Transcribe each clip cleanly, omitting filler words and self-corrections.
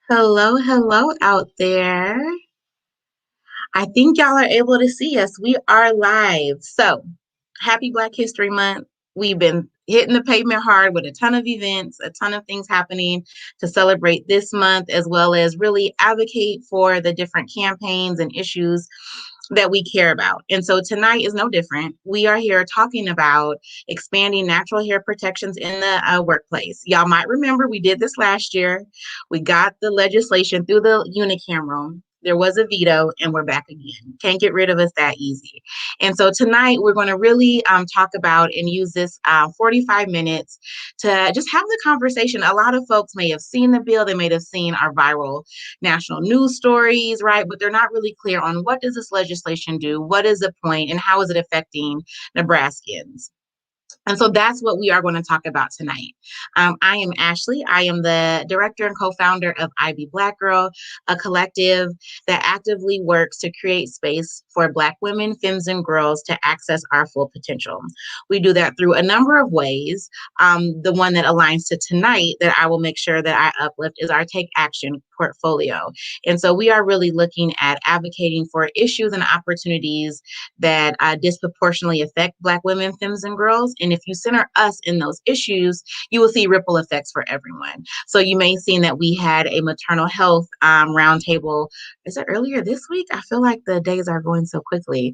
Hello, hello out there. I think y'all are able to see us. We are live. So, happy Black History Month. We've been hitting the pavement hard with a ton of events, a ton of things happening to celebrate this month, as well as really advocate for the different campaigns and issues that we care about. And so tonight is no different. We are here talking about expanding natural hair protections in the workplace. Y'all might remember we did this last year. We got the legislation through the unicameral. There was a veto, and we're back again. Can't get rid of us that easy. And so tonight we're going to really talk about and use this 45 minutes to just have the conversation. A lot of folks may have seen the bill. They may have seen our viral national news stories, right? But they're not really clear on what does this legislation do? What is the point, and how is it affecting Nebraskans? And so that's what we are going to talk about tonight. I am Ashley. I am the director and co-founder of IB Black Girl, a collective that actively works to create space for Black women, femmes, and girls to access our full potential. We do that through a number of ways. The one that aligns to tonight that I will make sure that I uplift is our Take Action portfolio. And so we are really looking at advocating for issues and opportunities that disproportionately affect Black women, femmes, and girls. And if you center us in those issues, you will see ripple effects for everyone. So you may have seen that we had a maternal health roundtable. Is it earlier this week? I feel like the days are going so quickly.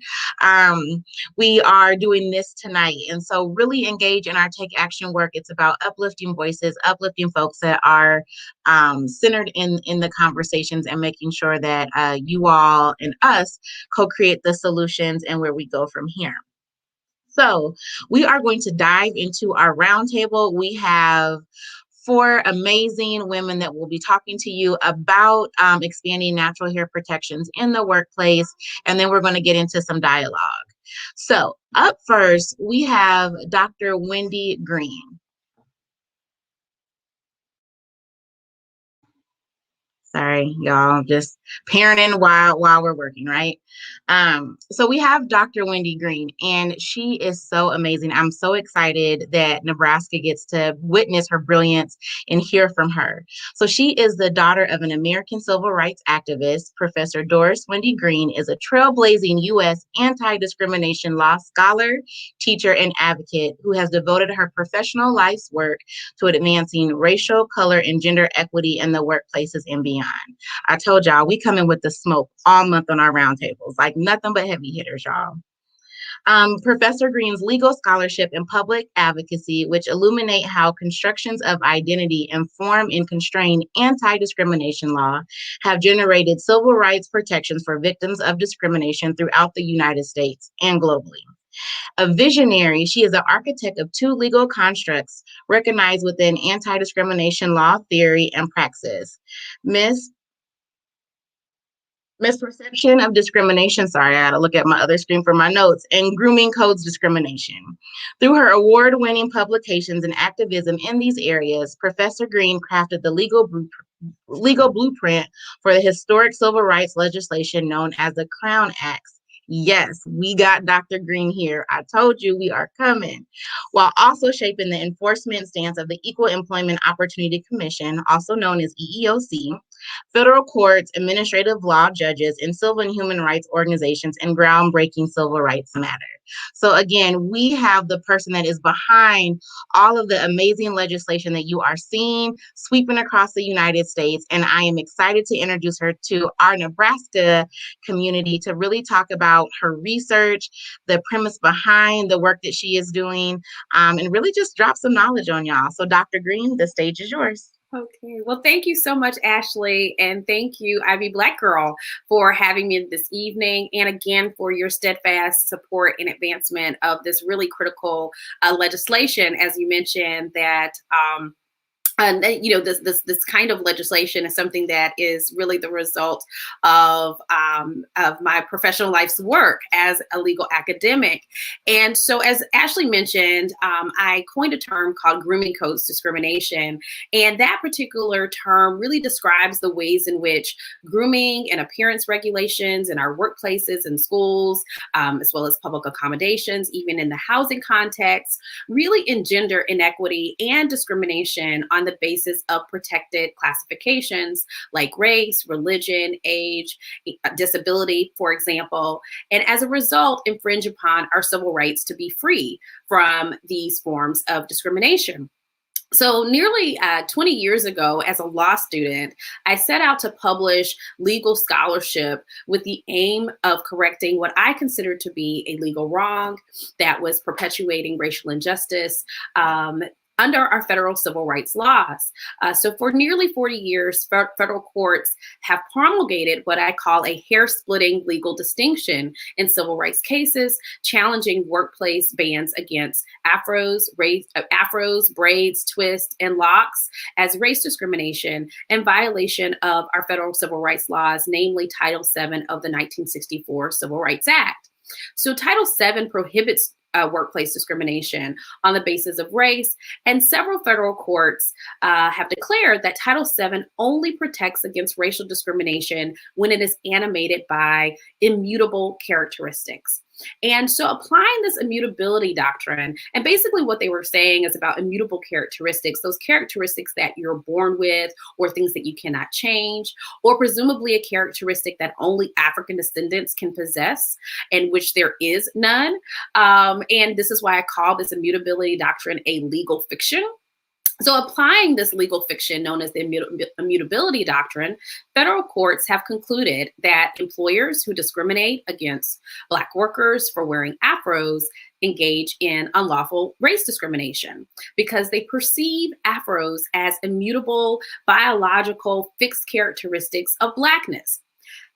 We are doing this tonight. And so really engage in our Take Action work. It's about uplifting voices, uplifting folks that are centered in the conversations and making sure that you all and us co-create the solutions and where we go from here. So we are going to dive into our roundtable. We have four amazing women that will be talking to you about expanding natural hair protections in the workplace, and then we're going to get into some dialogue. So up first, we have Dr. Wendy Greene. Sorry, y'all, just parenting while we're working, right? So we have Dr. Wendy Greene, and she is so amazing. I'm so excited that Nebraska gets to witness her brilliance and hear from her. So she is the daughter of an American civil rights activist. Professor Doris Wendy Greene is a trailblazing U.S. anti-discrimination law scholar, teacher, and advocate who has devoted her professional life's work to advancing racial, color, and gender equity in the workplaces and beyond. I told y'all we come in with the smoke all month on our roundtables, like nothing but heavy hitters, y'all. Professor Greene's legal scholarship and public advocacy, which illuminate how constructions of identity inform and constrain anti-discrimination law, have generated civil rights protections for victims of discrimination throughout the United States and globally. A visionary, she is the architect of two legal constructs recognized within anti-discrimination law theory and praxis. Miss Misperception of discrimination, sorry, I gotta look at my other screen for my notes, and grooming codes discrimination. Through her award-winning publications and activism in these areas, Professor Greene crafted the legal blueprint for the historic civil rights legislation known as the Crown Acts. Yes, we got Dr. Greene here. I told you we are coming. While also shaping the enforcement stance of the Equal Employment Opportunity Commission, also known as EEOC, federal courts, administrative law judges, and civil and human rights organizations, and groundbreaking civil rights matter. So again, we have the person that is behind all of the amazing legislation that you are seeing sweeping across the United States. And I am excited to introduce her to our Nebraska community to really talk about her research, the premise behind the work that she is doing, and really just drop some knowledge on y'all. So Dr. Greene, the stage is yours. Okay, well, thank you so much, Ashley, and thank you, Ivy Black Girl, for having me this evening, and again for your steadfast support and advancement of this really critical legislation, as you mentioned that. And you know, this kind of legislation is something that is really the result of my professional life's work as a legal academic. And so, as Ashley mentioned, I coined a term called grooming codes discrimination, and that particular term really describes the ways in which grooming and appearance regulations in our workplaces and schools, as well as public accommodations, even in the housing context, really engender inequity and discrimination on the basis of protected classifications like race, religion, age, disability, for example, and as a result, infringe upon our civil rights to be free from these forms of discrimination. So nearly 20 years ago, as a law student, I set out to publish legal scholarship with the aim of correcting what I considered to be a legal wrong that was perpetuating racial injustice under our federal civil rights laws. So for nearly 40 years, federal courts have promulgated what I call a hair-splitting legal distinction in civil rights cases, challenging workplace bans against afros, braids, twists, and locks as race discrimination and violation of our federal civil rights laws, namely Title VII of the 1964 Civil Rights Act. So Title VII prohibits workplace discrimination on the basis of race, and several federal courts have declared that Title VII only protects against racial discrimination when it is animated by immutable characteristics. And so applying this immutability doctrine, and basically what they were saying is about immutable characteristics, those characteristics that you're born with or things that you cannot change, or presumably a characteristic that only African descendants can possess, and which there is none. And this is why I call this immutability doctrine a legal fiction. So applying this legal fiction known as the immutability doctrine, federal courts have concluded that employers who discriminate against Black workers for wearing afros engage in unlawful race discrimination because they perceive afros as immutable, biological, fixed characteristics of Blackness.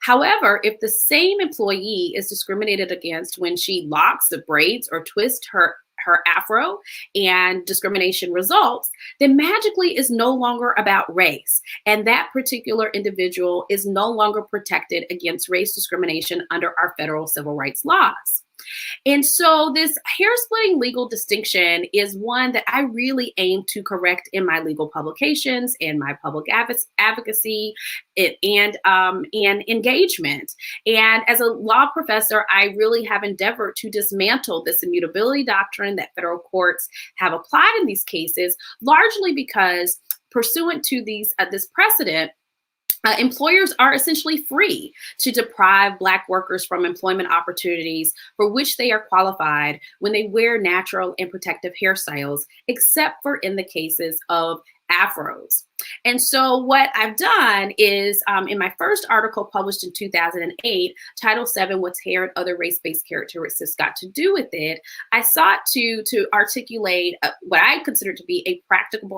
However, if the same employee is discriminated against when she locks, braids, or twists her afro and discrimination results, then magically is no longer about race. And that particular individual is no longer protected against race discrimination under our federal civil rights laws. And so this hair-splitting legal distinction is one that I really aim to correct in my legal publications, in my public advocacy, and engagement. And as a law professor, I really have endeavored to dismantle this immutability doctrine that federal courts have applied in these cases, largely because pursuant to this precedent, employers are essentially free to deprive Black workers from employment opportunities for which they are qualified when they wear natural and protective hairstyles, except for in the cases of afros. And so what I've done is in my first article published in 2008, Title VII, What's Hair and Other Race-Based Characteristics Got to Do with It, I sought to articulate what I consider to be a practical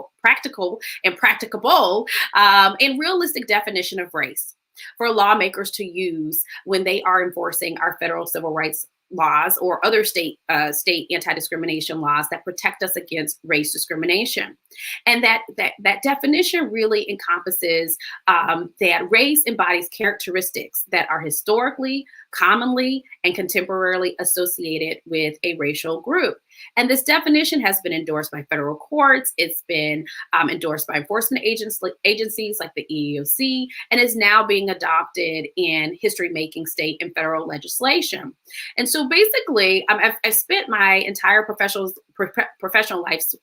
and realistic definition of race for lawmakers to use when they are enforcing our federal civil rights laws or other state anti-discrimination laws that protect us against race discrimination. And that definition really encompasses that race embodies characteristics that are historically, commonly, and contemporarily associated with a racial group. And this definition has been endorsed by federal courts. It's been endorsed by enforcement agencies like the EEOC, and is now being adopted in history-making state and federal legislation. And so basically, I've spent my entire professional life's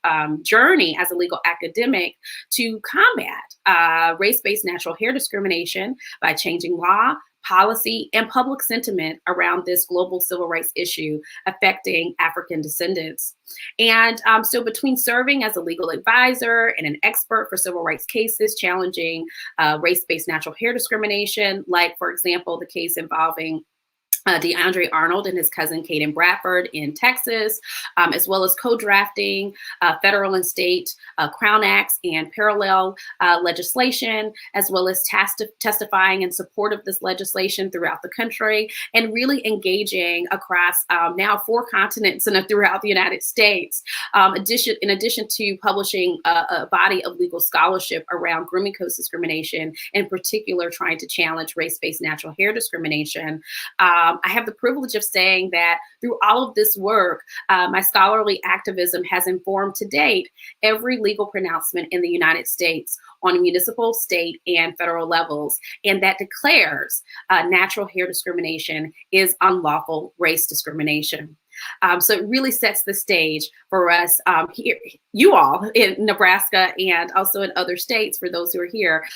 journey as a legal academic to combat race-based natural hair discrimination by changing law, policy, and public sentiment around this global civil rights issue affecting African descendants. And so between serving as a legal advisor and an expert for civil rights cases challenging race-based natural hair discrimination, like, for example, the case involving DeAndre Arnold and his cousin Caden Bradford in Texas, as well as co-drafting federal and state Crown Acts and parallel legislation, as well as testifying in support of this legislation throughout the country, and really engaging across now 4 continents and throughout the United States. In addition to publishing a body of legal scholarship around grooming codes discrimination, in particular trying to challenge race-based natural hair discrimination, I have the privilege of saying that through all of this work, my scholarly activism has informed to date every legal pronouncement in the United States on municipal, state, and federal levels, and that declares natural hair discrimination is unlawful race discrimination. So it really sets the stage for us here, you all in Nebraska and also in other states, for those who are here,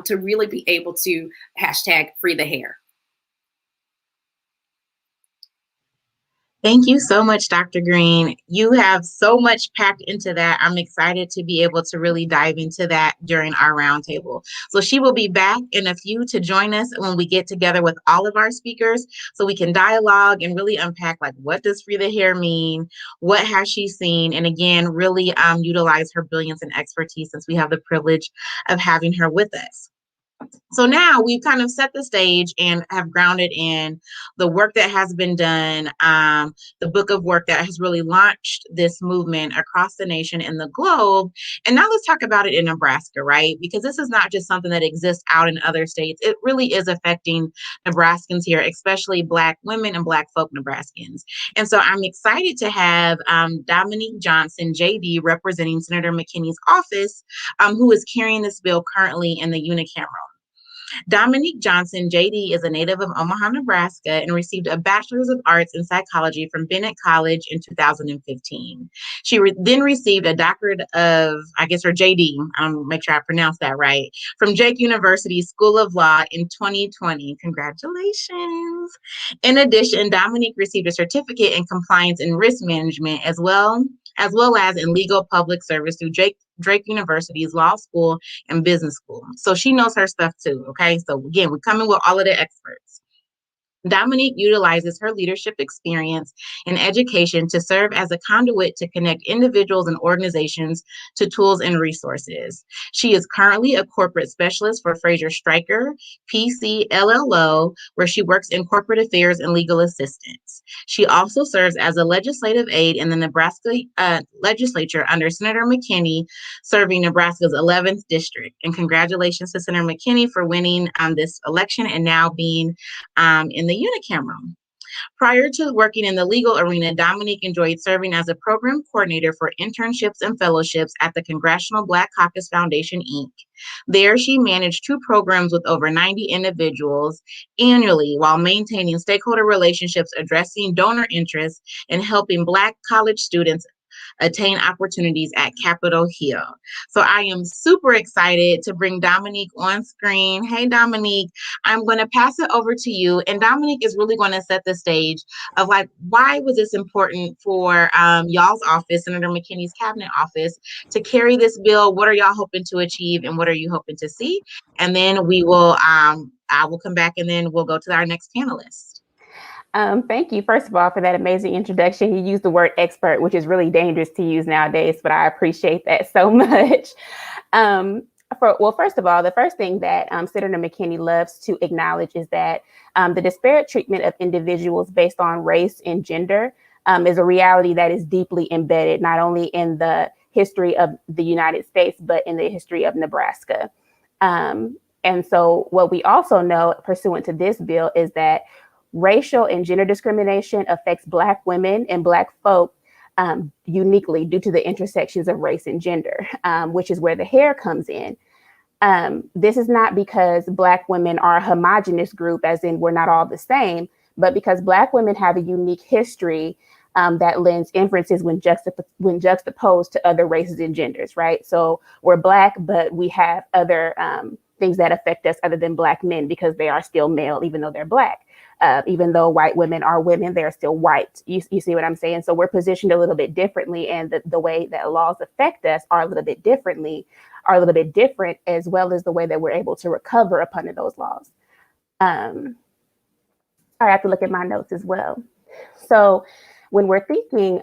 to really be able to hashtag free the hair. Thank you so much, Dr. Greene. You have so much packed into that. I'm excited to be able to really dive into that during our roundtable. So she will be back in a few to join us when we get together with all of our speakers so we can dialogue and really unpack, like, what does free the hair mean? What has she seen? And again, really utilize her brilliance and expertise, since we have the privilege of having her with us. So now we've kind of set the stage and have grounded in the work that has been done, the book of work that has really launched this movement across the nation and the globe. And now let's talk about it in Nebraska, right? Because this is not just something that exists out in other states. It really is affecting Nebraskans here, especially Black women and Black folk Nebraskans. And so I'm excited to have Dominique Johnson, JD, representing Senator McKinney's office, who is carrying this bill currently in the unicameral. Dominique Johnson, JD, is a native of Omaha, Nebraska, and received a Bachelor's of Arts in Psychology from Bennett College in 2015. She then received a doctorate of, or JD, make sure I pronounce that right, from Drexel University School of Law in 2020. Congratulations. In addition, Dominique received a certificate in compliance and risk management, as well as in legal public service through Drake University's Law School and Business School. So she knows her stuff too, okay? So again, we're coming with all of the experts. Dominique utilizes her leadership experience in education to serve as a conduit to connect individuals and organizations to tools and resources. She is currently a corporate specialist for Fraser Stryker, PC LLO, where she works in corporate affairs and legal assistance. She also serves as a legislative aide in the Nebraska legislature under Senator McKinney, serving Nebraska's 11th district. And congratulations to Senator McKinney for winning this election and now being in the unicameral. Prior to working in the legal arena, Dominique enjoyed serving as a program coordinator for internships and fellowships at the Congressional Black Caucus Foundation, Inc. There, she managed 2 programs with over 90 individuals annually while maintaining stakeholder relationships, addressing donor interests, and helping Black college students attain opportunities at Capitol Hill. So I am super excited to bring Dominique on screen. Hey, Dominique, I'm going to pass it over to you. And Dominique is really going to set the stage of, like, why was this important for y'all's office, Senator McKinney's cabinet office, to carry this bill? What are y'all hoping to achieve and what are you hoping to see? And then we will, I will come back and then we'll go to our next panelist. Thank you, first of all, for that amazing introduction. You used the word expert, which is really dangerous to use nowadays, but I appreciate that so much. First of all, the first thing that Senator McKinney loves to acknowledge is that the disparate treatment of individuals based on race and gender is a reality that is deeply embedded, not only in the history of the United States, but in the history of Nebraska. And so what we also know, pursuant to this bill, is that racial and gender discrimination affects Black women and Black folk uniquely due to the intersections of race and gender, which is where the hair comes in. This is not because Black women are a homogenous group, as in we're not all the same, but because Black women have a unique history that lends inferences when juxtaposed to other races and genders, right? So we're Black, but we have other things that affect us other than Black men because they are still male, even though they're Black. Even though white women are women, they're still white. You see what I'm saying? So we're positioned a little bit differently, and the way that laws affect us are a little bit different, as well as the way that we're able to recover upon those laws. I have to look at my notes as well. So when we're thinking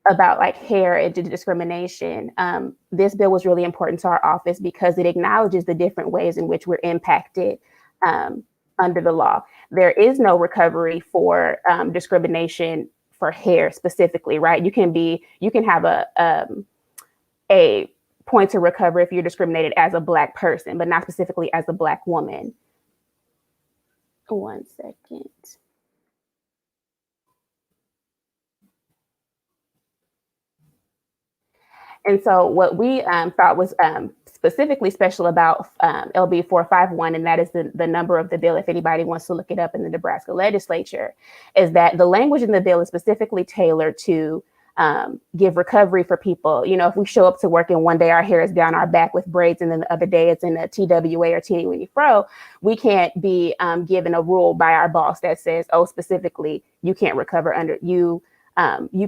about like hair and discrimination, this bill was really important to our office because it acknowledges the different ways in which we're impacted under the law. There is no recovery for discrimination for hair specifically, right? You can have a point to recover if you're discriminated as a Black person, but not specifically as a Black woman. 1 second. And so what we thought was specifically special about LB 451, and that is the number of the bill, if anybody wants to look it up in the Nebraska legislature, is that the language in the bill is specifically tailored to give recovery for people. You know, if we show up to work and one day our hair is down our back with braids and then the other day it's in a TWA or teeny weeny fro, we can't be given a rule by our boss that says, oh, specifically, you can't recover under you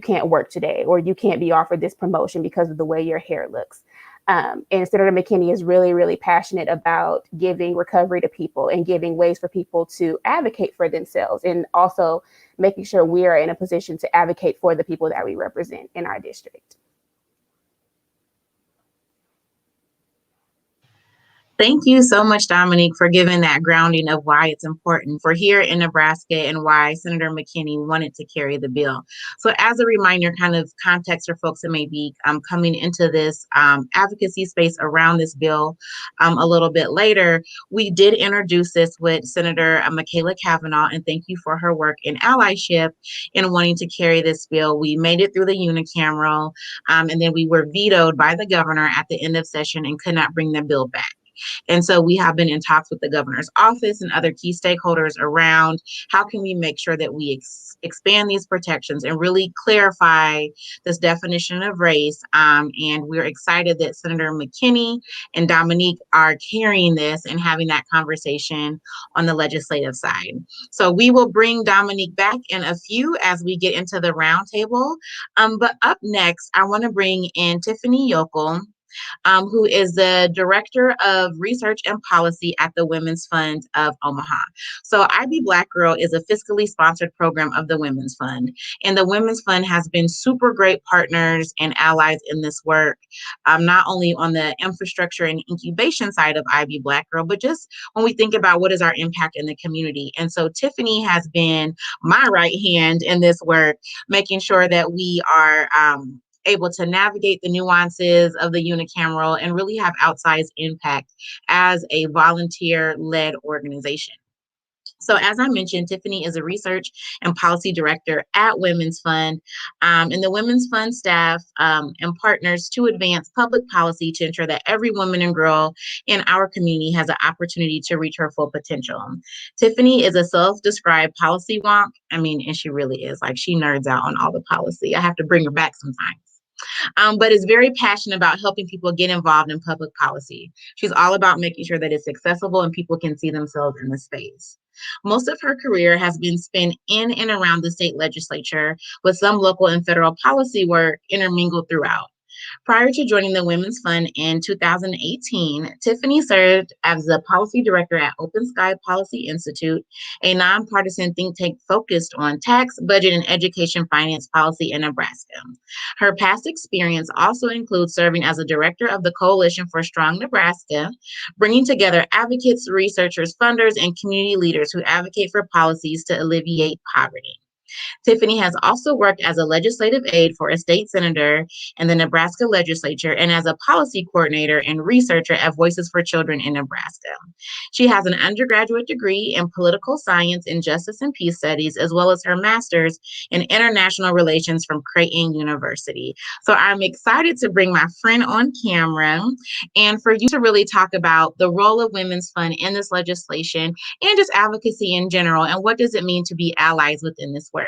can't work today, or you can't be offered this promotion because of the way your hair looks. And Senator McKinney is really, really passionate about giving recovery to people and giving ways for people to advocate for themselves, and also making sure we are in a position to advocate for the people that we represent in our district. Thank you so much, Dominique, for giving that grounding of why it's important for here in Nebraska and why Senator McKinney wanted to carry the bill. So as a reminder, kind of context for folks that may be coming into this advocacy space around this bill a little bit later, we did introduce this with Senator Michaela Cavanaugh, and thank you for her work in allyship in wanting to carry this bill. We made it through the unicameral, and then we were vetoed by the governor at the end of session and could not bring the bill back. And so we have been in talks with the governor's office and other key stakeholders around how can we make sure that we expand these protections and really clarify this definition of race. And we're excited that Senator McKinney and Dominique are carrying this and having that conversation on the legislative side. So we will bring Dominique back in a few as we get into the roundtable. But up next, I want to bring in Tiffany Yokel, who is the Director of Research and Policy at the Women's Fund of Omaha. So IB Black Girl is a fiscally sponsored program of the Women's Fund. And the Women's Fund has been super great partners and allies in this work, not only on the infrastructure and incubation side of IB Black Girl, but just when we think about what is our impact in the community. And so Tiffany has been my right hand in this work, making sure that we are able to navigate the nuances of the unicameral and really have outsized impact as a volunteer-led organization. So as I mentioned, Tiffany is a research and policy director at Women's Fund, and the Women's Fund staff and partners to advance public policy to ensure that every woman and girl in our community has an opportunity to reach her full potential. Tiffany is a self-described policy wonk. I mean, and she really is. Like, she nerds out on all the policy. I have to bring her back sometimes. But is very passionate about helping people get involved in public policy. She's all about making sure that it's accessible and people can see themselves in the space. Most of her career has been spent in and around the state legislature, with some local and federal policy work intermingled throughout. Prior to joining the Women's Fund in 2018, Tiffany served as the policy director at Open Sky Policy Institute, a nonpartisan think tank focused on tax, budget, and education finance policy in Nebraska. Her past experience also includes serving as a director of the Coalition for Strong Nebraska, bringing together advocates, researchers, funders, and community leaders who advocate for policies to alleviate poverty. Tiffany has also worked as a legislative aide for a state senator in the Nebraska legislature and as a policy coordinator and researcher at Voices for Children in Nebraska. She has an undergraduate degree in political science and justice and peace studies, as well as her master's in international relations from Creighton University. So I'm excited to bring my friend on camera and for you to really talk about the role of Women's Fund in this legislation and just advocacy in general, and what does it mean to be allies within this work.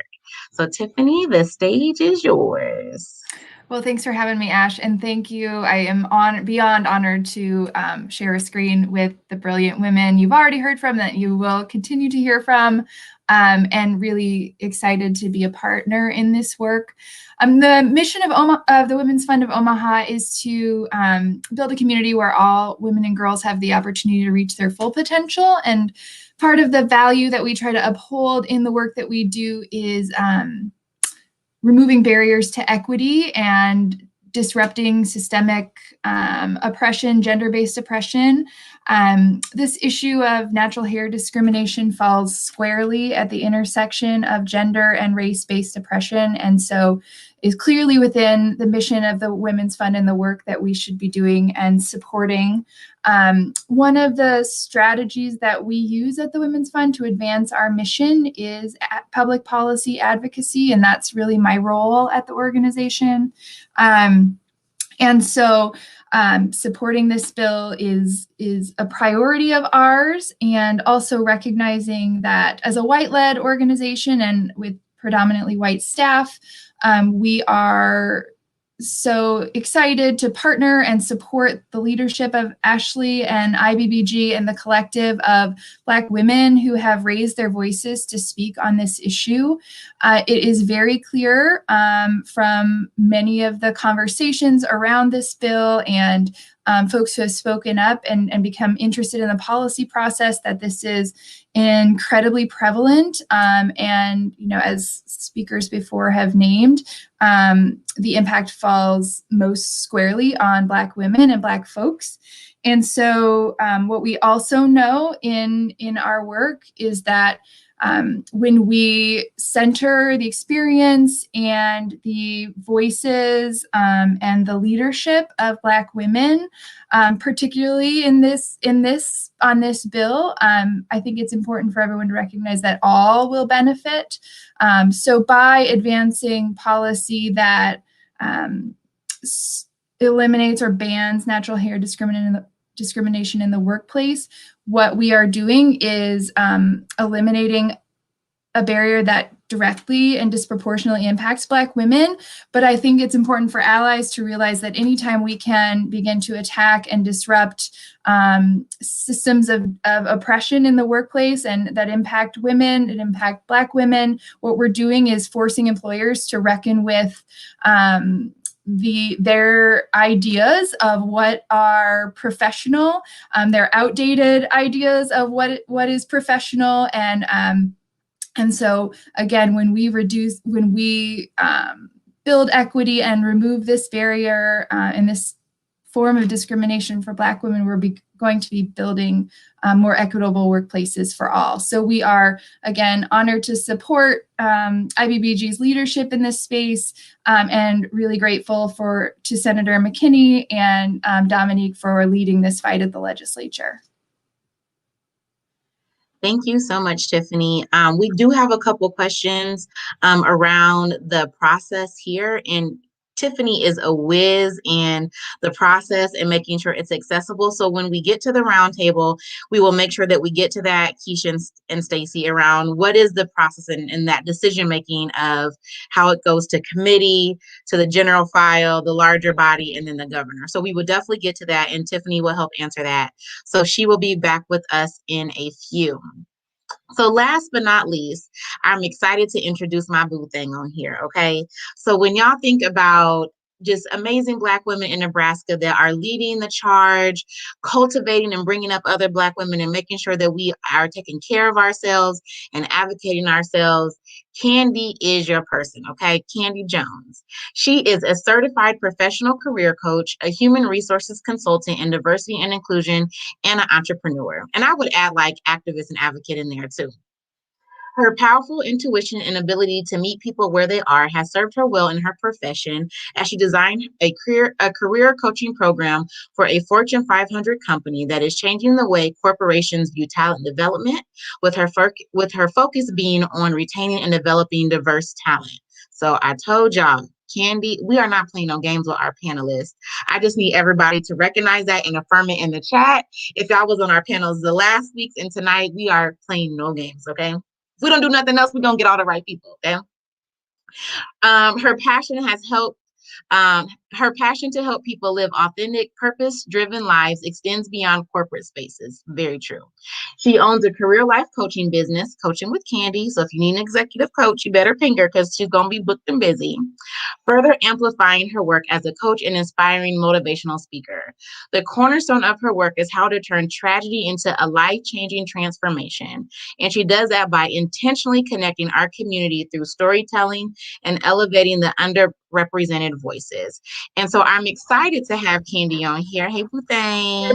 So Tiffany, the stage is yours. Well, thanks for having me, Ash, and thank you. I am beyond honored to share a screen with the brilliant women you've already heard from, that you will continue to hear from, and really excited to be a partner in this work. The mission of the Women's Fund of Omaha is to build a community where all women and girls have the opportunity to reach their full potential. And part of the value that we try to uphold in the work that we do is removing barriers to equity and disrupting systemic oppression, gender-based oppression. This issue of natural hair discrimination falls squarely at the intersection of gender and race-based oppression, and so is clearly within the mission of the Women's Fund and the work that we should be doing and supporting. One of the strategies that we use at the Women's Fund to advance our mission is public policy advocacy, and that's really my role at the organization. And so Supporting this bill is a priority of ours, and also recognizing that as a white-led organization and with predominantly white staff, we are so excited to partner and support the leadership of Ashley and IBBG and the collective of Black women who have raised their voices to speak on this issue. It is very clear from many of the conversations around this bill and folks who have spoken up and become interested in the policy process that this is incredibly prevalent. And, you know, as speakers before have named, the impact falls most squarely on Black women and Black folks. And so what we also know in our work is that when we center the experience and the voices and the leadership of Black women, particularly on this bill, I think it's important for everyone to recognize that all will benefit. So by advancing policy that eliminates or bans natural hair discrimination in the workplace, what we are doing is eliminating a barrier that directly and disproportionately impacts Black women. But I think it's important for allies to realize that anytime we can begin to attack and disrupt systems of oppression in the workplace and that impact women and impact Black women, what we're doing is forcing employers to reckon with their ideas of what are professional, their outdated ideas of what is professional, and so again, when we build equity and remove this barrier and this form of discrimination for Black women, we're going to be building more equitable workplaces for all. So we are, again, honored to support IBBG's leadership in this space, and really grateful to Senator McKinney and Dominique for leading this fight at the legislature. Thank you so much, Tiffany. We do have a couple questions around the process here, and Tiffany is a whiz in the process and making sure it's accessible. So when we get to the roundtable, we will make sure that we get to that, Keisha and Stacy, around what is the process and that decision making of how it goes to committee, to the general file, the larger body, and then the governor. So we will definitely get to that, and Tiffany will help answer that. So she will be back with us in a few. So last but not least, I'm excited to introduce my boo thing on here, okay? So when y'all think about just amazing Black women in Nebraska that are leading the charge, cultivating and bringing up other Black women and making sure that we are taking care of ourselves and advocating ourselves, Candy is your person, okay? Candy Jones. She is a certified professional career coach, a human resources consultant in diversity and inclusion, and an entrepreneur. And I would add like activist and advocate in there too. Her powerful intuition and ability to meet people where they are has served her well in her profession as she designed a career coaching program for a Fortune 500 company that is changing the way corporations view talent development, with her focus being on retaining and developing diverse talent. So I told y'all, Candy, we are not playing no games with our panelists. I just need everybody to recognize that and affirm it in the chat. If y'all was on our panels the last weeks and tonight, we are playing no games, okay? If we don't do nothing else, we're going to get all the right people, okay? Her passion to help people live authentic, purpose-driven lives extends beyond corporate spaces. Very true. She owns a career life coaching business, Coaching with Candy. So if you need an executive coach, you better ping her because she's going to be booked and busy. Further amplifying her work as a coach and inspiring motivational speaker. The cornerstone of her work is how to turn tragedy into a life-changing transformation. And she does that by intentionally connecting our community through storytelling and elevating the underrepresented voices. And so I'm excited to have Candy on here. Hey, boo thing.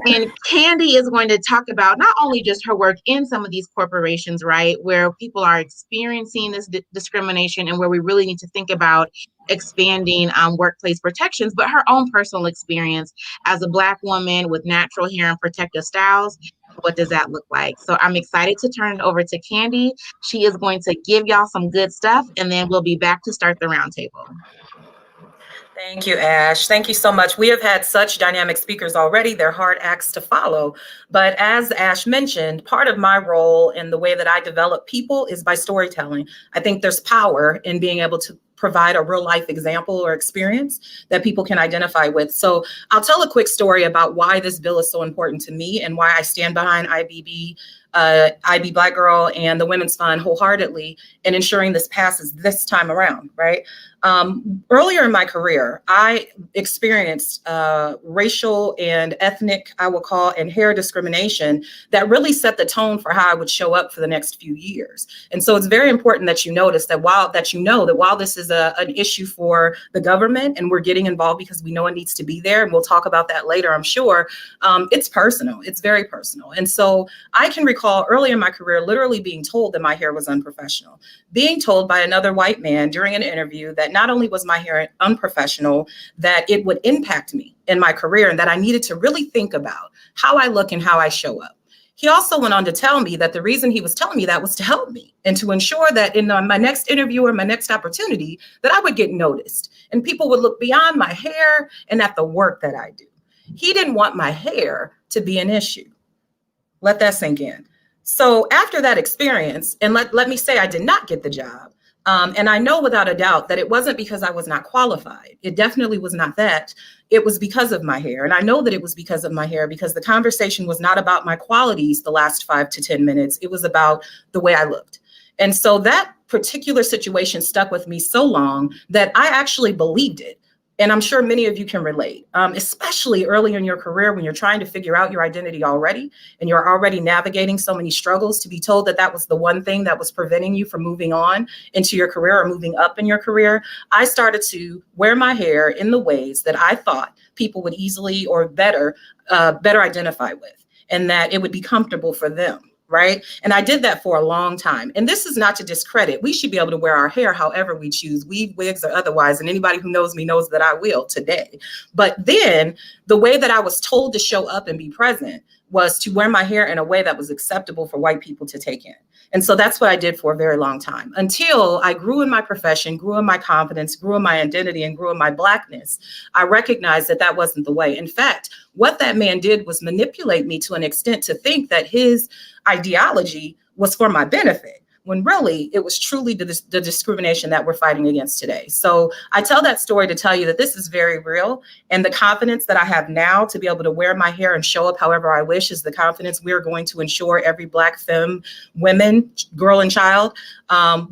And Candy is going to talk about not only just her work in some of these corporations, right, where people are experiencing this discrimination and where we really need to think about expanding workplace protections, but her own personal experience as a Black woman with natural hair and protective styles. What does that look like? So I'm excited to turn it over to Candy. She is going to give y'all some good stuff, and then we'll be back to start the roundtable. Thank you, Ash. Thank you so much. We have had such dynamic speakers already. They're hard acts to follow. But as Ash mentioned, part of my role in the way that I develop people is by storytelling. I think there's power in being able to provide a real life example or experience that people can identify with. So I'll tell a quick story about why this bill is so important to me and why I stand behind IB Black Girl and the Women's Fund wholeheartedly in ensuring this passes this time around, right? Earlier in my career, I experienced racial and ethnic, I will call, and hair discrimination that really set the tone for how I would show up for the next few years. And so it's very important that you notice that while this is an issue for the government and we're getting involved because we know it needs to be there, and we'll talk about that later, I'm sure, it's personal. It's very personal. And so I can recall early in my career literally being told that my hair was unprofessional, being told by another white man during an interview that not only was my hair unprofessional, that it would impact me in my career and that I needed to really think about how I look and how I show up. He also went on to tell me that the reason he was telling me that was to help me and to ensure that in my next interview or my next opportunity that I would get noticed and people would look beyond my hair and at the work that I do. He didn't want my hair to be an issue. Let that sink in. So after that experience, and let me say I did not get the job. And I know without a doubt that it wasn't because I was not qualified. It definitely was not that. It was because of my hair. And I know that it was because of my hair because the conversation was not about my qualities the last 5 to 10 minutes. It was about the way I looked. And so that particular situation stuck with me so long that I actually believed it. And I'm sure many of you can relate, especially early in your career when you're trying to figure out your identity already and you're already navigating so many struggles. To be told that that was the one thing that was preventing you from moving on into your career or moving up in your career, I started to wear my hair in the ways that I thought people would easily or better identify with, and that it would be comfortable for them. Right. And I did that for a long time. And this is not to discredit. We should be able to wear our hair however we choose, weave, wigs, or otherwise. And anybody who knows me knows that I will today. But then the way that I was told to show up and be present was to wear my hair in a way that was acceptable for white people to take in. And so that's what I did for a very long time until I grew in my profession, grew in my confidence, grew in my identity, and grew in my Blackness. I recognized that that wasn't the way. In fact, what that man did was manipulate me to an extent to think that his ideology was for my benefit, when really it was truly the discrimination that we're fighting against today. So I tell that story to tell you that this is very real. And the confidence that I have now to be able to wear my hair and show up however I wish is the confidence we're going to ensure every Black femme, women, girl, and child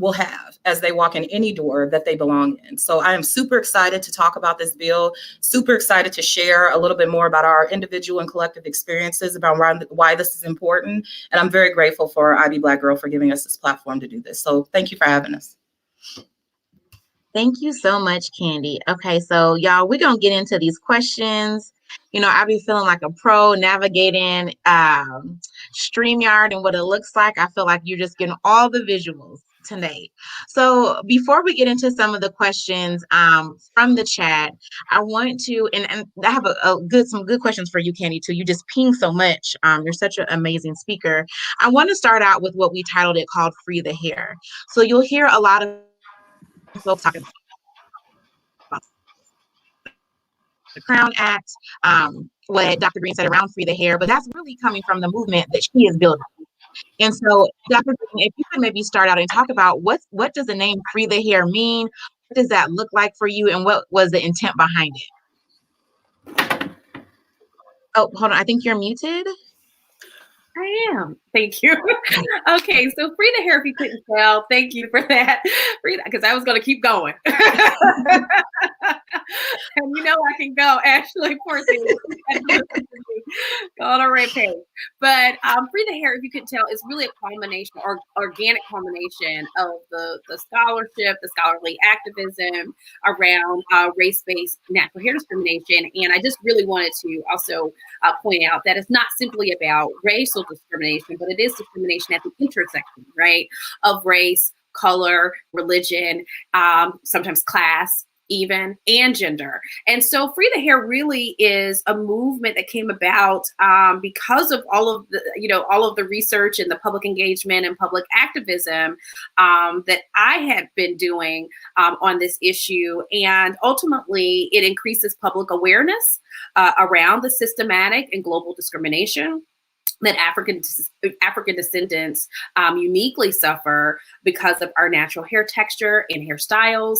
will have as they walk in any door that they belong in. So I am super excited to talk about this bill, super excited to share a little bit more about our individual and collective experiences about why this is important. And I'm very grateful for IB Black Girl for giving us this platform to do this. So thank you for having us. Thank you so much, Candy. Okay, so y'all, we're going to get into these questions. You know, I be feeling like a pro navigating StreamYard and what it looks like. I feel like you're just getting all the visuals tonight. So before we get into some of the questions from the chat, I want to, and I have some good questions for you, Candy, too. You just ping so much. You're such an amazing speaker. I want to start out with what we titled it called Free the Hair. So you'll hear a lot of folks talking about the Crown Act, what Dr. Greene said around Free the Hair, but that's really coming from the movement that she is building. And so, Dr. Greene, if you could maybe start out and talk about what does the name Free the Hair mean? What does that look like for you? And what was the intent behind it? Oh, hold on. I think you're muted. I am. Thank you. Okay, so Free the Hair, if you couldn't tell, thank you for that. Because I was going to keep going. And you know I can go, Ashley, for on a red page. But Free the Hair, if you couldn't tell, is really a combination or organic combination of the scholarship, the scholarly activism around race-based natural hair discrimination. And I just really wanted to also point out that it's not simply about racial discrimination, but it is discrimination at the intersection, right, of race, color, religion, sometimes class, even, and gender. And so Free the Hair really is a movement that came about because of all of the research and the public engagement and public activism that I had been doing on this issue. And ultimately, it increases public awareness around the systematic and global discrimination that African descendants uniquely suffer because of our natural hair texture and hairstyles,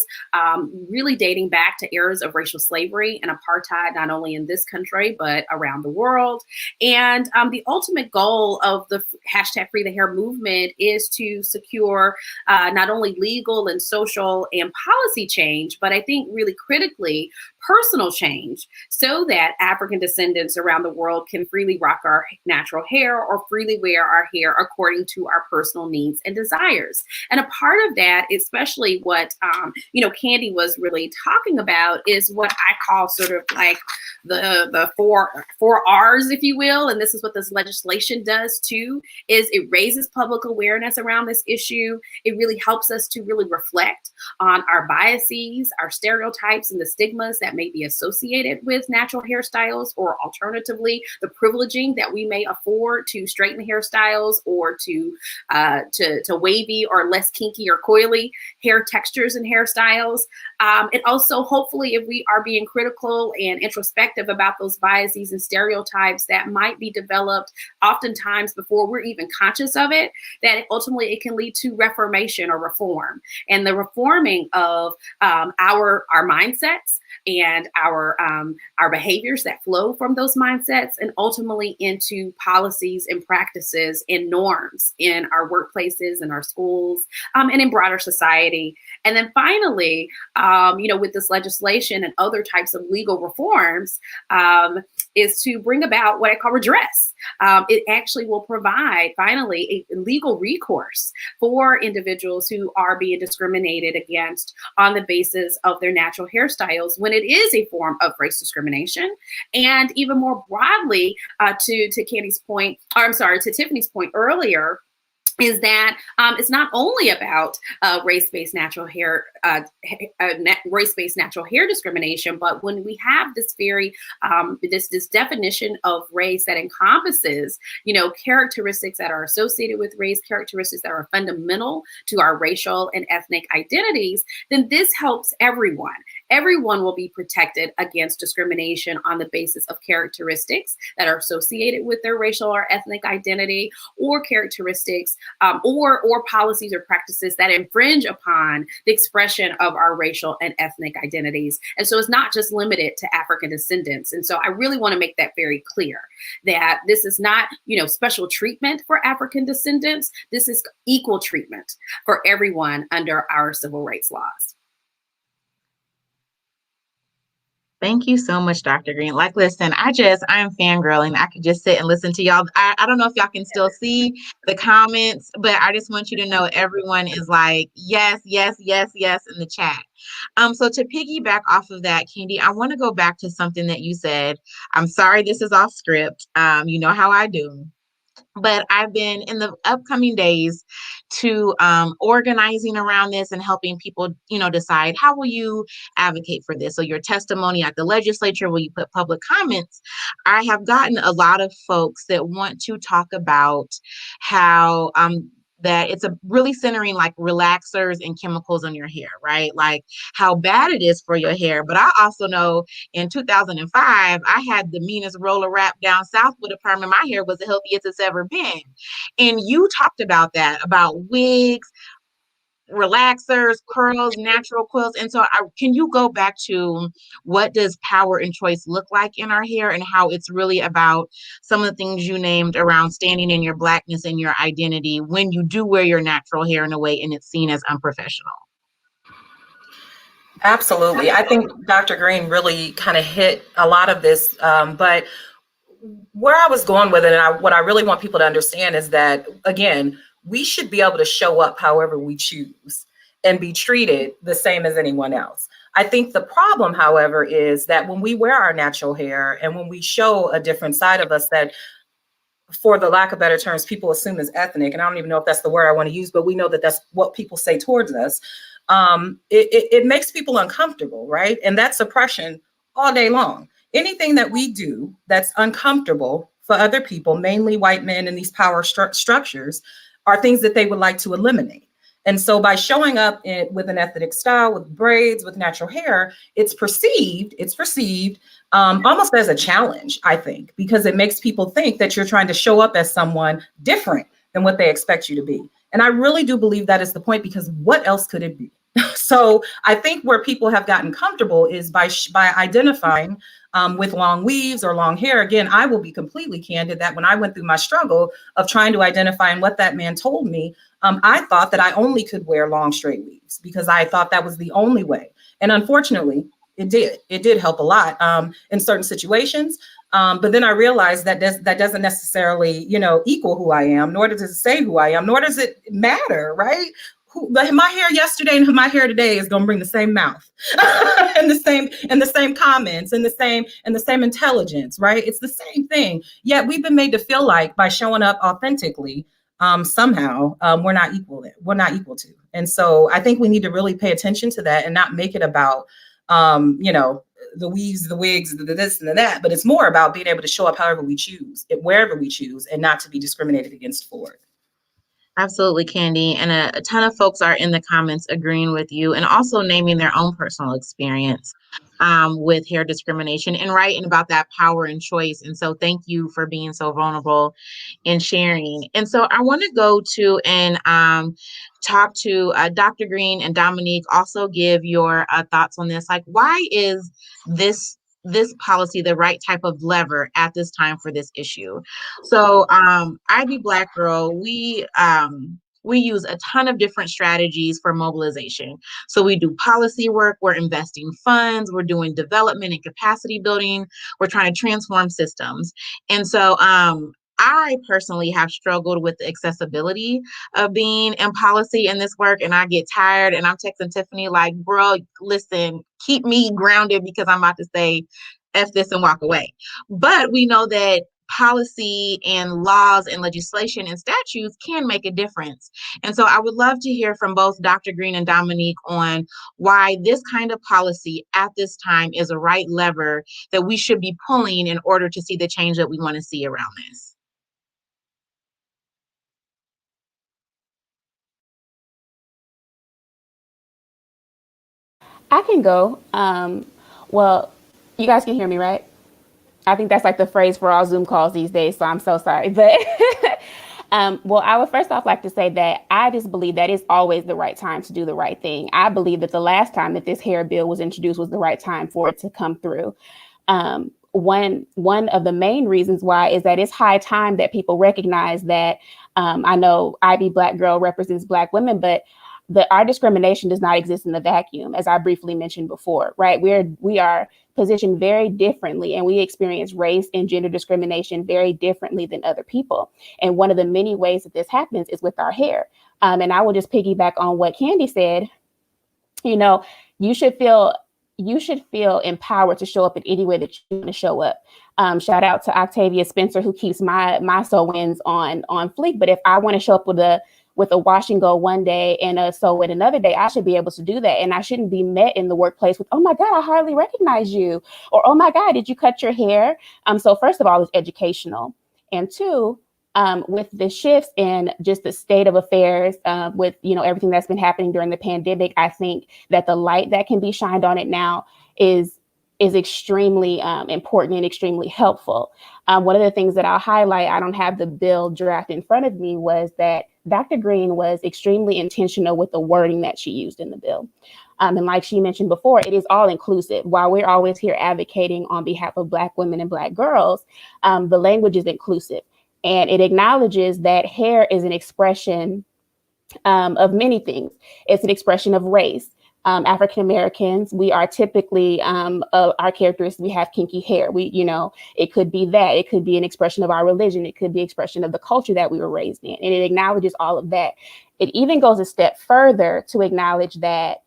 really dating back to eras of racial slavery and apartheid, not only in this country, but around the world. And the ultimate goal of the hashtag Free the Hair movement is to secure not only legal and social and policy change, but I think really critically, personal change, so that African descendants around the world can freely rock our natural hair or freely wear our hair according to our personal needs and desires. And a part of that, especially what Candy was really talking about, is what I call sort of like the four R's, if you will. And this is what this legislation does too, is it raises public awareness around this issue. It really helps us to really reflect on our biases, our stereotypes, and the stigmas that may be associated with natural hairstyles, or alternatively, the privileging that we may afford to straighten hairstyles or to wavy or less kinky or coily hair textures and hairstyles. And also, hopefully, if we are being critical and introspective about those biases and stereotypes that might be developed oftentimes before we're even conscious of it, that ultimately it can lead to reformation or reform. And the reforming of our mindsets and our behaviors that flow from those mindsets, and ultimately into policies and practices and norms in our workplaces, in our schools, and in broader society. And then finally, with this legislation and other types of legal reforms, is to bring about what I call redress. It actually will provide, finally, a legal recourse for individuals who are being discriminated against on the basis of their natural hairstyles when it is a form of race discrimination. And even more broadly, to Candy's point, or I'm sorry, to Tiffany's point earlier, is that it's not only about race-based natural hair discrimination, but when we have this very this definition of race that encompasses, characteristics that are associated with race, characteristics that are fundamental to our racial and ethnic identities, then this helps everyone. Everyone will be protected against discrimination on the basis of characteristics that are associated with their racial or ethnic identity, or characteristics or policies or practices that infringe upon the expression of our racial and ethnic identities. And so it's not just limited to African descendants. And so I really want to make that very clear, that this is not, special treatment for African descendants. This is equal treatment for everyone under our civil rights laws. Thank you so much, Dr. Greene. Listen, I'm fangirling. I could just sit and listen to y'all. I don't know if y'all can still see the comments, but I just want you to know everyone is like, yes, yes, yes, yes in the chat. So to piggyback off of that, Candy, I want to go back to something that you said. I'm sorry, this is off script. You know how I do. But I've been in the upcoming days to organizing around this and helping people, decide how will you advocate for this. So your testimony at the legislature, will you put public comments? I have gotten a lot of folks that want to talk about how that it's really centering like relaxers and chemicals on your hair, right? Like how bad it is for your hair. But I also know in 2005, I had the meanest roller wrap down south with a perm, and my hair was the healthiest it's ever been. And you talked about that, about wigs, relaxers, curls, natural coils. And so can you go back to what does power and choice look like in our hair, and how it's really about some of the things you named around standing in your Blackness and your identity when you do wear your natural hair in a way and it's seen as unprofessional? Absolutely. I think Dr. Greene really kind of hit a lot of this, but where I was going with it, and what I really want people to understand is that, again, we should be able to show up however we choose and be treated the same as anyone else. I think the problem, however, is that when we wear our natural hair and when we show a different side of us that, for the lack of better terms, people assume is ethnic, and I don't even know if that's the word I want to use, but we know that that's what people say towards us. it makes people uncomfortable, right? And that's oppression all day long. Anything that we do that's uncomfortable for other people, mainly white men in these power structures, are things that they would like to eliminate. And so by showing up with an ethnic style, with braids, with natural hair, it's perceived almost as a challenge, I think, because it makes people think that you're trying to show up as someone different than what they expect you to be. And I really do believe that is the point, because what else could it be? So I think where people have gotten comfortable is by identifying with long weaves or long hair. Again, I will be completely candid that when I went through my struggle of trying to identify and what that man told me, I thought that I only could wear long straight weaves because I thought that was the only way. And unfortunately, it did help a lot in certain situations. But then I realized that that doesn't necessarily, equal who I am, nor does it say who I am, nor does it matter, right? My hair yesterday and my hair today is gonna bring the same mouth and the same comments and the same intelligence, right? It's the same thing. Yet we've been made to feel like by showing up authentically, somehow we're not equal to. And so I think we need to really pay attention to that and not make it about the weaves, the wigs, the this and the that, but it's more about being able to show up however we choose, wherever we choose, and not to be discriminated against for it. Absolutely, Candy. And a ton of folks are in the comments agreeing with you and also naming their own personal experience with hair discrimination and writing about that power and choice. And so thank you for being so vulnerable and sharing. And so I want to go to and talk to Dr. Greene and Dominique. Also give your thoughts on this. Like, why is this policy the right type of lever at this time for this issue? So Ivy Black Girl, we use a ton of different strategies for mobilization. So we do policy work, we're investing funds, we're doing development and capacity building, we're trying to transform systems. And so I personally have struggled with the accessibility of being in policy in this work, and I get tired and I'm texting Tiffany like, bro, listen, keep me grounded because I'm about to say F this and walk away. But we know that policy and laws and legislation and statutes can make a difference. And so I would love to hear from both Dr. Greene and Dominique on why this kind of policy at this time is a right lever that we should be pulling in order to see the change that we want to see around this. I can go. Well, you guys can hear me, right? I think that's like the phrase for all Zoom calls these days, so I'm so sorry. But well, I would first off like to say that I just believe that it's always the right time to do the right thing. I believe that the last time that this hair bill was introduced was the right time for it to come through. One of the main reasons why is that it's high time that people recognize that I know Ivy Black Girl represents Black women, but our discrimination does not exist in the vacuum, as I briefly mentioned before, right? We are positioned very differently, and we experience race and gender discrimination very differently than other people. And one of the many ways that this happens is with our hair. And I will just piggyback on what Candy said. You should feel empowered to show up in any way that you want to show up. Shout out to Octavia Spencer, who keeps my sew-ins on fleek. But if I want to show up with a wash and go one day and a sew in another day, I should be able to do that. And I shouldn't be met in the workplace with, oh my God, I hardly recognize you. Or, oh my God, did you cut your hair? So first of all, it's educational. And two, with the shifts and just the state of affairs with, everything that's been happening during the pandemic, I think that the light that can be shined on it now is extremely important and extremely helpful. One of the things that I'll highlight, I don't have the bill draft in front of me, was that Dr. Greene was extremely intentional with the wording that she used in the bill. And like she mentioned before, it is all inclusive. While we're always here advocating on behalf of Black women and Black girls, the language is inclusive. And it acknowledges that hair is an expression of many things. It's an expression of race. African Americans, we are typically our characteristics. We have kinky hair. It could be that. It could be an expression of our religion. It could be an expression of the culture that we were raised in. And it acknowledges all of that. It even goes a step further to acknowledge that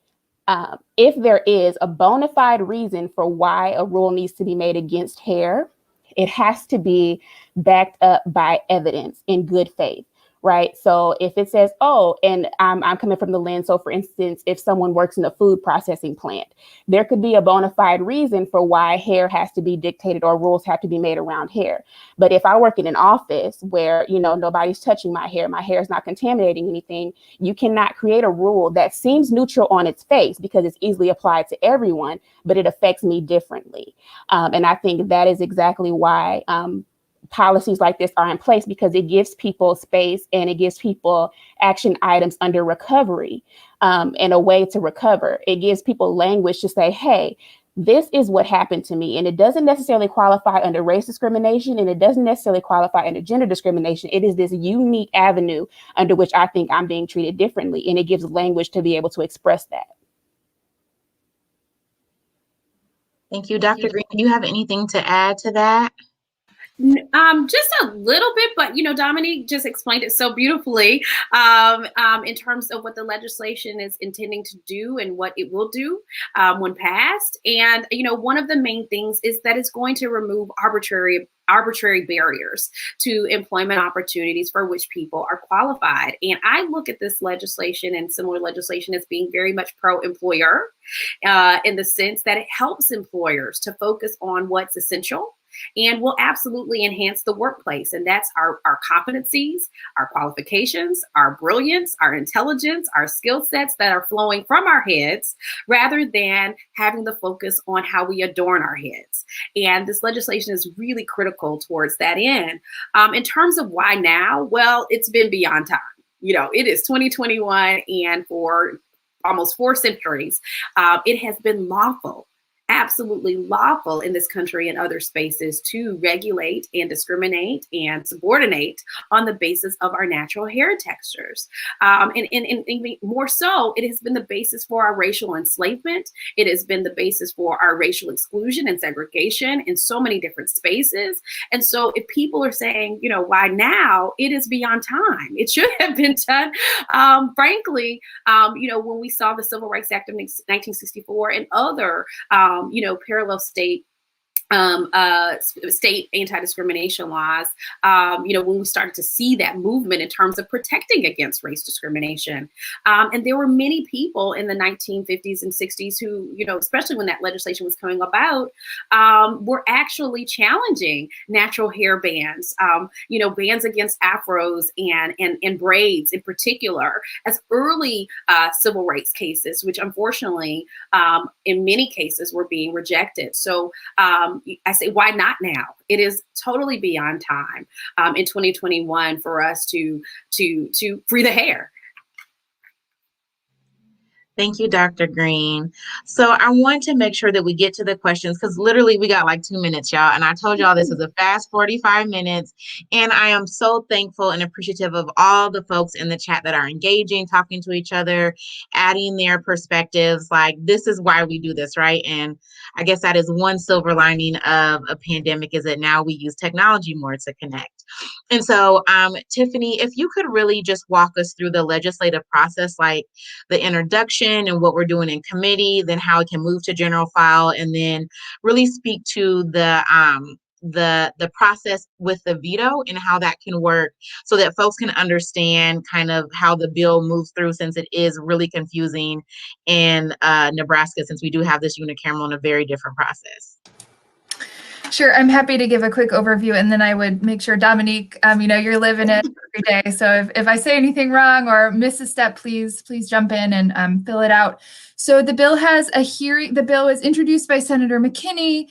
if there is a bona fide reason for why a rule needs to be made against hair, it has to be backed up by evidence in good faith. right? So if it says, oh, and I'm coming from the lens, so for instance, if someone works in a food processing plant, there could be a bona fide reason for why hair has to be dictated or rules have to be made around hair. But if I work in an office where, you know, nobody's touching my hair is not contaminating anything, you cannot create a rule that seems neutral on its face because it's easily applied to everyone, but it affects me differently. And I think that is exactly why policies like this are in place, because it gives people space and it gives people action items under recovery and a way to recover. It gives people language to say, hey, this is what happened to me. And it doesn't necessarily qualify under race discrimination, and it doesn't necessarily qualify under gender discrimination. It is this unique avenue under which I think I'm being treated differently. And it gives language to be able to express that. Thank you, Dr. Greene. Do you have anything to add to that? Just a little bit, but, you know, Dominique just explained it so beautifully in terms of what the legislation is intending to do and what it will do when passed. And, you know, one of the main things is that it's going to remove arbitrary barriers to employment opportunities for which people are qualified. And I look at this legislation and similar legislation as being very much pro-employer in the sense that it helps employers to focus on what's essential and will absolutely enhance the workplace. And that's our competencies, our qualifications, our brilliance, our intelligence, our skill sets that are flowing from our heads, rather than having the focus on how we adorn our heads. And this legislation is really critical towards that end. In terms of why now, well, it's been beyond time. You know, it is 2021, and for almost 4 centuries, it has been lawful, absolutely lawful in this country and other spaces to regulate and discriminate and subordinate on the basis of our natural hair textures. And more so, it has been the basis for our racial enslavement. It has been the basis for our racial exclusion and segregation in so many different spaces. And so if people are saying, you know, why now? It is beyond time. It should have been done. Frankly, you know, when we saw the Civil Rights Act of 1964 and other you know, parallel state anti-discrimination laws, you know, when we started to see that movement in terms of protecting against race discrimination. And there were many people in the 1950s and 60s who, you know, especially when that legislation was coming about, were actually challenging natural hair bans, you know, bans against afros and braids in particular, as early civil rights cases, which unfortunately, in many cases were being rejected. So I say, why not now? It is totally beyond time in 2021 for us to free the hair. Thank you, Dr. Greene. So I want to make sure that we get to the questions, because literally we got like 2 minutes, y'all. And I told y'all this is a fast 45 minutes. And I am so thankful and appreciative of all the folks in the chat that are engaging, talking to each other, adding their perspectives. Like, this is why we do this, right? And I guess that is one silver lining of a pandemic, is that now we use technology more to connect. And so, Tiffany, if you could really just walk us through the legislative process, like the introduction and what we're doing in committee, then how it can move to general file, and then really speak to the process with the veto and how that can work, so that folks can understand kind of how the bill moves through, since it is really confusing in Nebraska, since we do have this unicameral and a very different process. Sure, I'm happy to give a quick overview, and then I would make sure, Dominique, you know, you're living it every day. So if I say anything wrong or miss a step, please jump in and fill it out. So the bill has a hearing. The bill was introduced by Senator McKinney.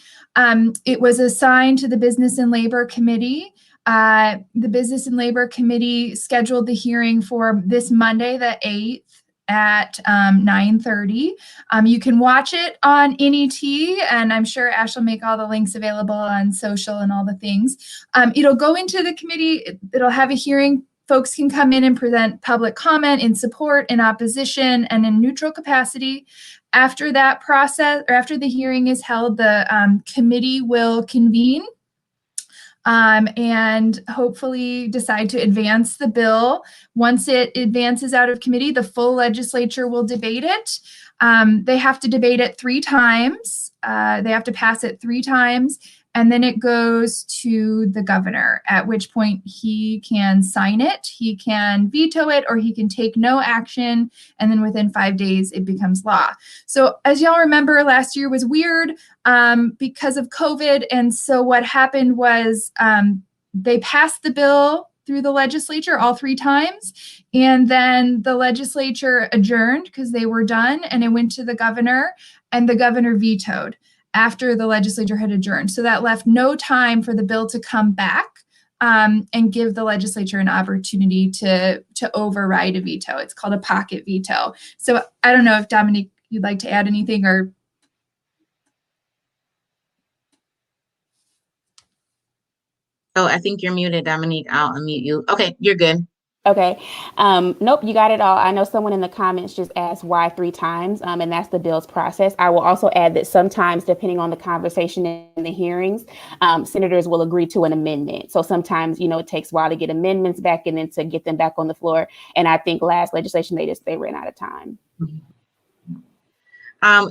It was assigned to the Business and Labor Committee. The Business and Labor Committee scheduled the hearing for this Monday, the 8th. At 9:30. You can watch it on NET, and I'm sure Ash will make all the links available on social and all the things. It'll go into the committee. It'll have a hearing. Folks can come in and present public comment in support, in opposition, and in neutral capacity. After that process, or after the hearing is held, the committee will convene and hopefully decide to advance the bill. Once it advances out of committee, the full legislature will debate it. They have to debate it 3 times. They have to pass it 3 times. and then it goes to the governor, at which point he can sign it, he can veto it, or he can take no action, and then within 5 days it becomes law. So as y'all remember, last year was weird because of COVID, and so what happened was they passed the bill through the legislature all 3 times, and then the legislature adjourned because they were done, and it went to the governor, and the governor vetoed after the legislature had adjourned. So that left no time for the bill to come back and give the legislature an opportunity to override a veto. It's called a pocket veto. So I don't know if Dominique, you'd like to add anything, or Oh, I think you're muted, Dominique. I'll unmute you. Okay, you're good. Okay. Nope, you got it all. I know someone in the comments just asked why 3 times, and that's the bill's process. I will also add that sometimes, depending on the conversation in the hearings, senators will agree to an amendment. So sometimes, it takes a while to get amendments back and then to get them back on the floor. And I think last legislation, they ran out of time.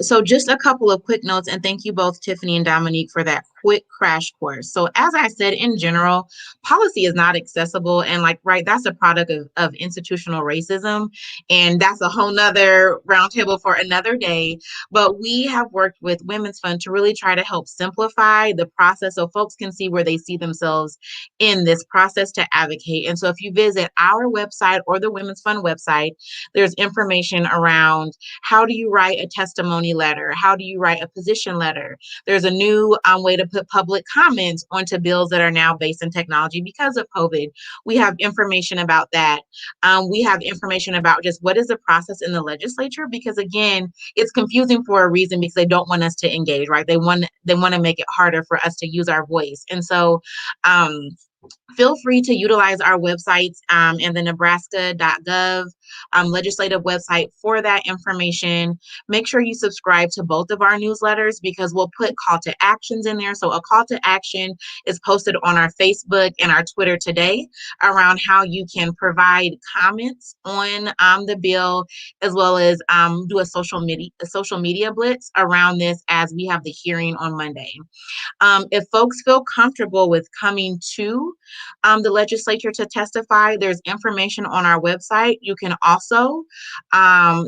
So just a couple of quick notes, and thank you both, Tiffany and Dominique, for that quick crash course. So as I said, in general, policy is not accessible, and that's a product of institutional racism, and that's a whole nother roundtable for another day. But we have worked with Women's Fund to really try to help simplify the process so folks can see where they see themselves in this process to advocate. And so if you visit our website or the Women's Fund website, there's information around how do you write a testimony letter? How do you write a position letter? There's a new way to put public comments onto bills that are now based in technology because of COVID. We have information about that. We have information about just what is the process in the legislature, because again, it's confusing for a reason, because they don't want us to engage, right? They want to make it harder for us to use our voice. And so feel free to utilize our websites and the nebraska.gov legislative website for that information. Make sure you subscribe to both of our newsletters, because we'll put call to actions in there. So a call to action is posted on our Facebook and our Twitter today around how you can provide comments on the bill, as well as do a social media blitz around this as we have the hearing on Monday. If folks feel comfortable with coming to the legislature to testify, there's information on our website. You can also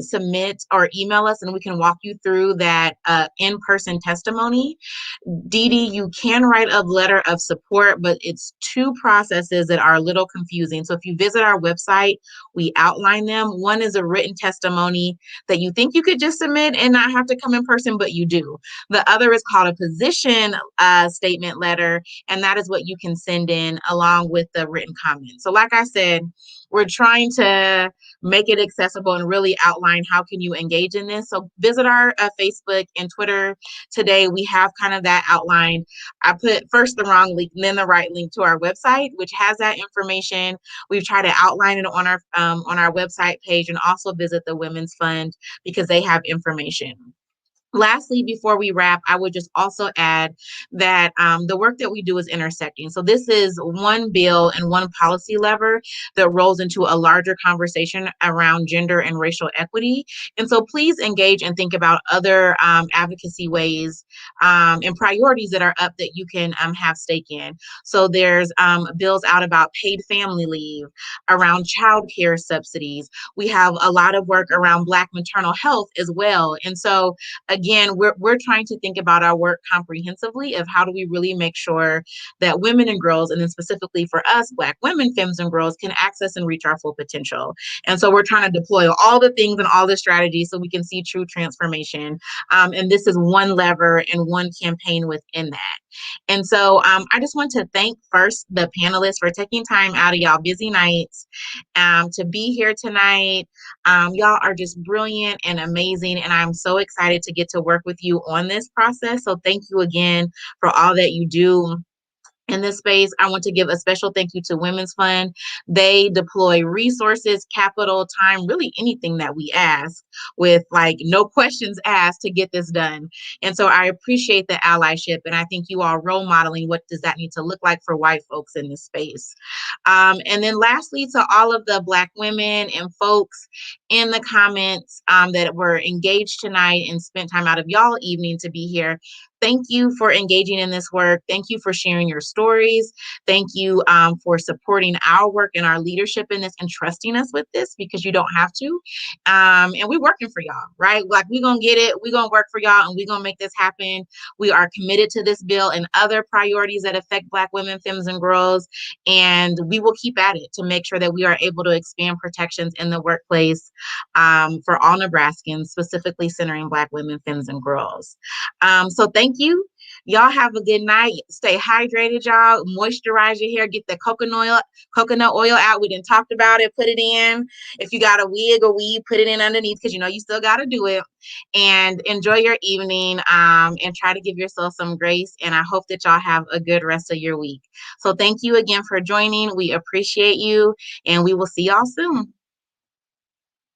submit or email us, and we can walk you through that in-person testimony. Dee Dee, you can write a letter of support, but it's 2 processes that are a little confusing. So if you visit our website, we outline them. One is a written testimony that you think you could just submit and not have to come in person, but you do. The other is called a position statement letter, and that is what you can send in along with the written comments. So like I said, we're trying to make it accessible and really outline how can you engage in this. So visit our Facebook and Twitter today. We have kind of that outlined. I put first the wrong link and then the right link to our website, which has that information. We've tried to outline it on our website page, and also visit the Women's Fund because they have information. Lastly, before we wrap, I would just also add that the work that we do is intersecting. So this is one bill and one policy lever that rolls into a larger conversation around gender and racial equity. And so please engage and think about other advocacy ways and priorities that are up that you can have stake in. So there's bills out about paid family leave, around childcare subsidies. We have a lot of work around Black maternal health as well. And so again, we're trying to think about our work comprehensively of how do we really make sure that women and girls, and then specifically for us, Black women, femmes, and girls, can access and reach our full potential. And so we're trying to deploy all the things and all the strategies so we can see true transformation. And this is one lever and one campaign within that. And so I just want to thank first the panelists for taking time out of y'all busy nights to be here tonight. Y'all are just brilliant and amazing, and I'm so excited to get to work with you on this process. So thank you again for all that you do in this space. I want to give a special thank you to Women's Fund. They deploy resources, capital, time, really anything that we ask, with no questions asked to get this done. And so I appreciate the allyship, and I think you are role modeling what does that need to look like for white folks in this space. And then lastly, to all of the Black women and folks in the comments that were engaged tonight and spent time out of y'all evening to be here, thank you for engaging in this work. Thank you for sharing your stories. Thank you for supporting our work and our leadership in this and trusting us with this, because you don't have to. And we're working for y'all, right? Like, we're going to get it. We're going to work for y'all, and we're going to make this happen. We are committed to this bill and other priorities that affect Black women, femmes, and girls. And we will keep at it to make sure that we are able to expand protections in the workplace for all Nebraskans, specifically centering Black women, femmes, and girls. So thank you. Y'all have a good night. Stay hydrated, y'all. Moisturize your hair. Get the coconut oil out. We done talked about it. Put it in. If you got a wig or weave, put it in underneath, because you know you still got to do it. And enjoy your evening, and try to give yourself some grace. And I hope that y'all have a good rest of your week. So thank you again for joining. We appreciate you, and we will see y'all soon.